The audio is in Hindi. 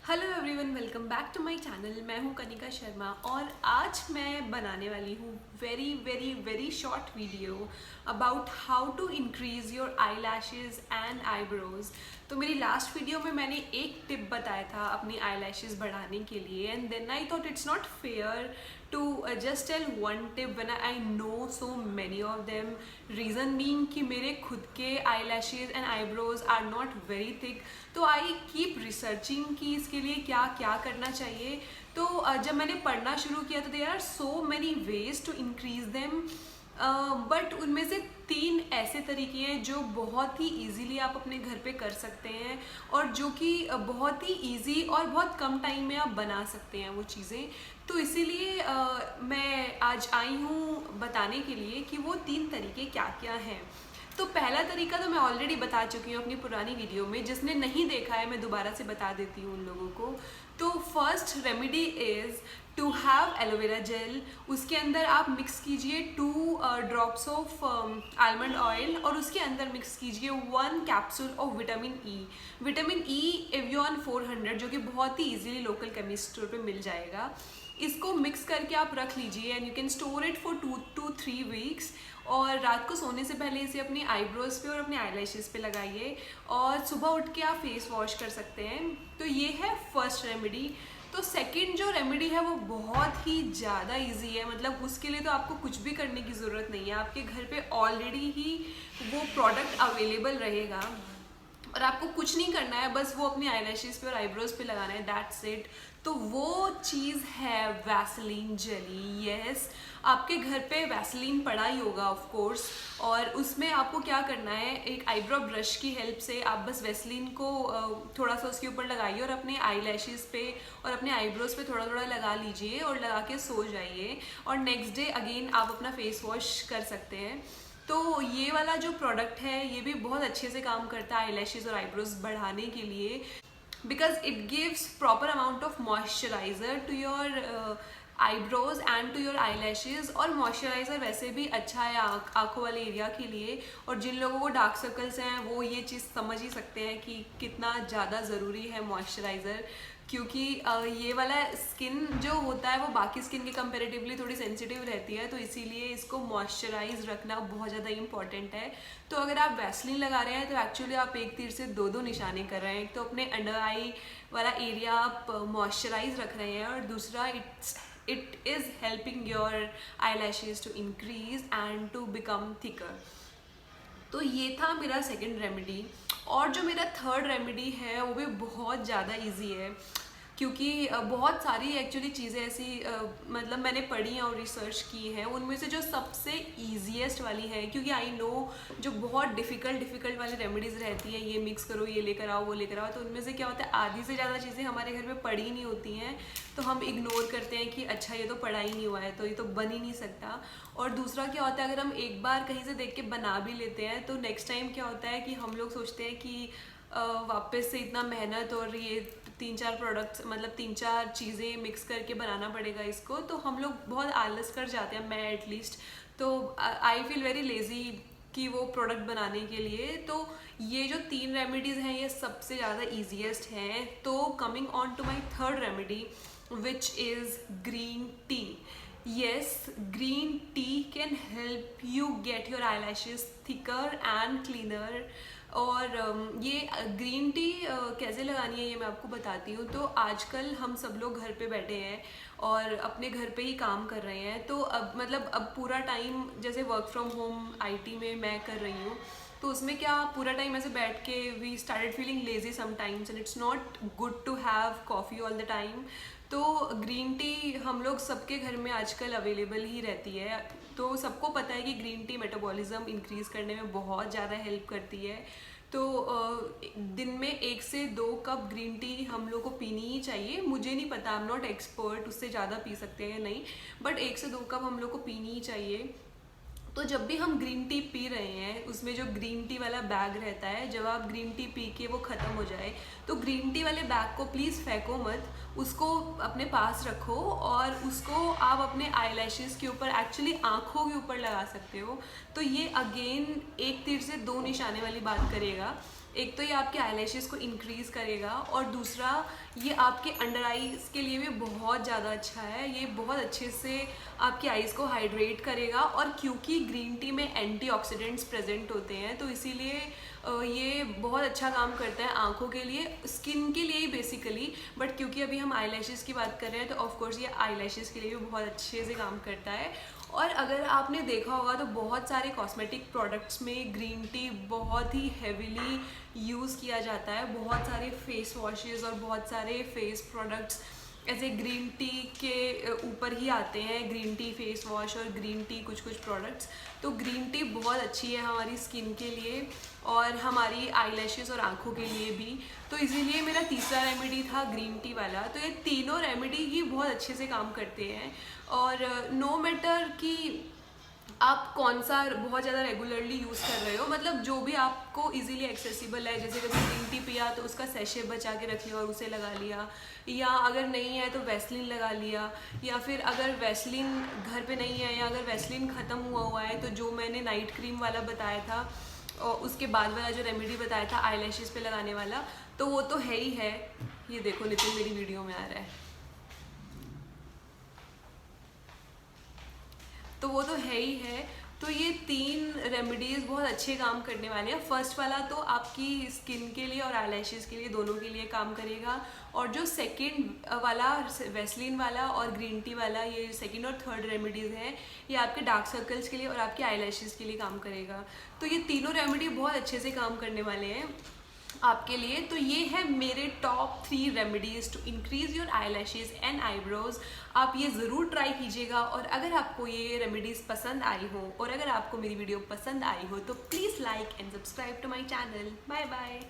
Hello everyone, welcome back to my channel. मैं हूं कनिका शर्मा और आज मैं बनाने वाली हूं very very very short video about how to increase your eye lashes and eyebrows. तो मेरी लास्ट वीडियो में मैंने एक टिप बताया था अपनी आई लैशेज़ बढ़ाने के लिए, and then I thought it's not fair to just tell one tip when I know so many of them. Reason being कि मेरे खुद के eyelashes and eyebrows are not very thick, तो I keep researching कि इसके लिए क्या क्या करना चाहिए। तो जब मैंने पढ़ना शुरू किया तो there are so many ways to increase them, but उनमें से 3 ऐसे तरीके हैं जो बहुत ही ईजीली आप अपने घर पे कर सकते हैं और जो कि बहुत ही ईजी और बहुत कम टाइम में आप बना सकते हैं वो चीज़ें। तो इसीलिए मैं आज आई हूँ बताने के लिए कि वो 3 तरीके क्या क्या हैं। तो पहला तरीका तो मैं ऑलरेडी बता चुकी हूँ अपनी पुरानी वीडियो में, जिसने नहीं देखा है मैं दोबारा से बता देती हूँ उन लोगों को। तो first remedy is to have aloe vera gel. उसके अंदर आप मिक्स कीजिए 2 ड्रॉप्स ऑफ आलमंड ऑयल और उसके अंदर मिक्स कीजिए 1 capsule of vitamin E. Vitamin E avian 400 जो कि बहुत ही ईजिली लोकल केमिस्ट स्टोर पे मिल जाएगा। इसको मिक्स करके आप रख लीजिए and you can store it for 2 to 3 weeks. और रात को सोने से पहले इसे अपनी आईब्रोज पे और अपने आईलैशेस पे लगाइए और सुबह उठ के आप फेस वॉश कर सकते हैं। तो ये है फर्स्ट रेमेडी। तो सेकंड जो रेमेडी है वो बहुत ही ज़्यादा इजी है, मतलब उसके लिए तो आपको कुछ भी करने की ज़रूरत नहीं है, आपके घर पे ऑलरेडी ही वो प्रोडक्ट अवेलेबल रहेगा और आपको कुछ नहीं करना है, बस वो अपनी आईलैशेस पे और आईब्रोज पे लगाना है, दैट्स इट। तो वो चीज़ है वैसलीन जेली। यस, आपके घर पे वैसलीन पड़ा ही होगा ऑफ कोर्स, और उसमें आपको क्या करना है, एक आईब्रो ब्रश की हेल्प से आप बस वैसलीन को थोड़ा सा उसके ऊपर लगाइए और अपने आईलैशेस पे और अपने आईब्रोज पे थोड़ा थोड़ा लगा लीजिए और लगा के सो जाइए और नेक्स्ट डे अगेन आप अपना फेस वॉश कर सकते हैं। तो ये वाला जो प्रोडक्ट है ये भी बहुत अच्छे से काम करता है आईलैशेस और आईब्रोज बढ़ाने के लिए, because it gives proper amount of moisturiser to your eyebrows and to your eyelashes. और मॉइस्चराइजर वैसे भी अच्छा है आंखों वाले एरिया के लिए, और जिन लोगों को डार्क सर्कल्स हैं वो ये चीज़ समझ ही सकते हैं कि कितना ज़्यादा ज़रूरी है मॉइस्चराइज़र, क्योंकि ये वाला स्किन जो होता है वो बाकी स्किन के कंपेरेटिवली थोड़ी सेंसिटिव रहती है, तो इसीलिए इसको मॉइस्चराइज रखना बहुत ज़्यादा इंपॉर्टेंट है। तो अगर आप वैसलीन लगा रहे हैं तो एक्चुअली आप एक तीर से दो निशाने कर रहे हैं। एक तो अपने अंडर आई वाला एरिया आप मॉइस्चराइज रख रहे हैं और दूसरा it is helping your eye lashes to increase and to become thicker. तो ये था मेरा सेकंड रेमेडी। और जो मेरा थर्ड रेमेडी है वो भी बहुत ज़्यादा इजी है, क्योंकि बहुत सारी एक्चुअली चीज़ें ऐसी मतलब मैंने पढ़ी हैं और रिसर्च की हैं, उनमें से जो सबसे ईजीएस्ट वाली है, क्योंकि आई नो जो बहुत डिफ़िकल्ट वाली रेमेडीज़ रहती हैं, ये मिक्स करो, ये लेकर आओ, वो लेकर आओ, तो उनमें से क्या होता है आधी से ज़्यादा चीज़ें हमारे घर में पड़ी नहीं होती हैं, तो हम इग्नोर करते हैं कि अच्छा ये तो पढ़ा ही नहीं हुआ है तो ये तो बन ही नहीं सकता। और दूसरा क्या होता है, अगर हम एक बार कहीं से देख के बना भी लेते हैं तो नेक्स्ट टाइम क्या होता है कि हम लोग सोचते हैं कि वापस से इतना मेहनत और ये 3-4 प्रोडक्ट्स मतलब 3-4 चीज़ें मिक्स करके बनाना पड़ेगा इसको, तो हम लोग बहुत आलस कर जाते हैं, मैं एटलीस्ट। तो आई फील वेरी लेज़ी कि वो प्रोडक्ट बनाने के लिए। तो ये जो 3 रेमेडीज़ हैं ये सबसे ज़्यादा ईजीएस्ट हैं। तो coming on to my third remedy which is green tea. Yes, green tea can help you get your eyelashes thicker and cleaner। और ये ग्रीन टी कैसे लगानी है ये मैं आपको बताती हूँ। तो आजकल हम सब लोग घर पे बैठे हैं और अपने घर पे ही काम कर रहे हैं, तो अब पूरा टाइम जैसे वर्क फ्रॉम होम आईटी में मैं कर रही हूँ, तो उसमें क्या पूरा टाइम ऐसे बैठ के we started feeling lazy sometimes and it's not good to have coffee all the time. तो ग्रीन टी हम लोग सबके घर में आजकल अवेलेबल ही रहती है। तो सबको पता है कि ग्रीन टी मेटाबॉलिज्म इंक्रीज़ करने में बहुत ज़्यादा हेल्प करती है। तो दिन में 1 से 2 कप ग्रीन टी हम लोग को पीनी ही चाहिए। मुझे नहीं पता, आई एम नॉट एक्सपर्ट, उससे ज़्यादा पी सकते हैं या नहीं, बट 1 से 2 कप हम लोग को पीनी ही चाहिए। तो जब भी हम ग्रीन टी पी रहे हैं उसमें जो ग्रीन टी वाला बैग रहता है, जब आप ग्रीन टी पी के वो ख़त्म हो जाए तो ग्रीन टी वाले बैग को प्लीज़ फेंको मत, उसको अपने पास रखो और उसको आप अपने आईलैशेस के ऊपर, एक्चुअली आँखों के ऊपर लगा सकते हो। तो ये अगेन एक तीर से 2 निशाने वाली बात करेगा। एक तो ये आपके आईलैशेस को इंक्रीज़ करेगा और दूसरा ये आपके अंडर आईज के लिए भी बहुत ज़्यादा अच्छा है। ये बहुत अच्छे से आपकी आईज़ को हाइड्रेट करेगा और क्योंकि ग्रीन टी में एंटीऑक्सीडेंट्स प्रेजेंट होते हैं तो इसीलिए ये बहुत अच्छा काम करता है आँखों के लिए, स्किन के लिए ही बेसिकली, बट क्योंकि अभी हम आईलैशेस की बात कर रहे हैं तो ऑफ कोर्स ये आईलैशेस के लिए भी बहुत अच्छे से काम करता है। और अगर आपने देखा होगा तो बहुत सारे कॉस्मेटिक प्रोडक्ट्स में ग्रीन टी बहुत ही हेविली यूज़ किया जाता है। बहुत सारे फेस वॉशेस और बहुत सारे फेस प्रोडक्ट्स ऐसे ग्रीन टी के ऊपर ही आते हैं, ग्रीन टी फेस वॉश और ग्रीन टी कुछ प्रोडक्ट्स। तो ग्रीन टी बहुत अच्छी है हमारी स्किन के लिए और हमारी आईलैशेस और आँखों के लिए भी। तो इसीलिए मेरा तीसरा रेमेडी था ग्रीन टी वाला। तो ये तीनों रेमेडी ही बहुत अच्छे से काम करते हैं और नो मैटर कि आप कौन सा बहुत ज़्यादा रेगुलरली यूज़ कर रहे हो, मतलब जो भी आपको इजीली एक्सेसिबल है। जैसे कभी ग्रीन टी पिया तो उसका सैशे बचा के रख लिया और उसे लगा लिया, या अगर नहीं है तो वैसलीन लगा लिया, या फिर अगर वैसलीन घर पे नहीं है या अगर वैसलीन ख़त्म हुआ है तो जो मैंने नाइट क्रीम वाला बताया था और उसके बाद वाला जो रेमेडी बताया था आईलैशेस पे लगाने वाला, तो वो तो है ही है। ये देखो नितिन मेरी वीडियो में आ रहा है, तो वो तो है ही है। तो ये तीन रेमेडीज़ बहुत अच्छे काम करने वाले हैं। फर्स्ट वाला तो आपकी स्किन के लिए और आईलैशेस के लिए दोनों के लिए काम करेगा, और जो सेकंड वाला वैसलीन वाला और ग्रीन टी वाला, ये सेकंड और थर्ड रेमेडीज़ हैं, ये आपके डार्क सर्कल्स के लिए और आपके आईलैशेस के लिए काम करेगा। तो ये तीनों रेमेडी बहुत अच्छे से काम करने वाले हैं आपके लिए। तो ये है मेरे top 3 remedies to increase your eyelashes and eyebrows. आप ये ज़रूर ट्राई कीजिएगा, और अगर आपको ये रेमेडीज़ पसंद आई हो और अगर आपको मेरी वीडियो पसंद आई हो तो please like and subscribe to my channel. Bye bye.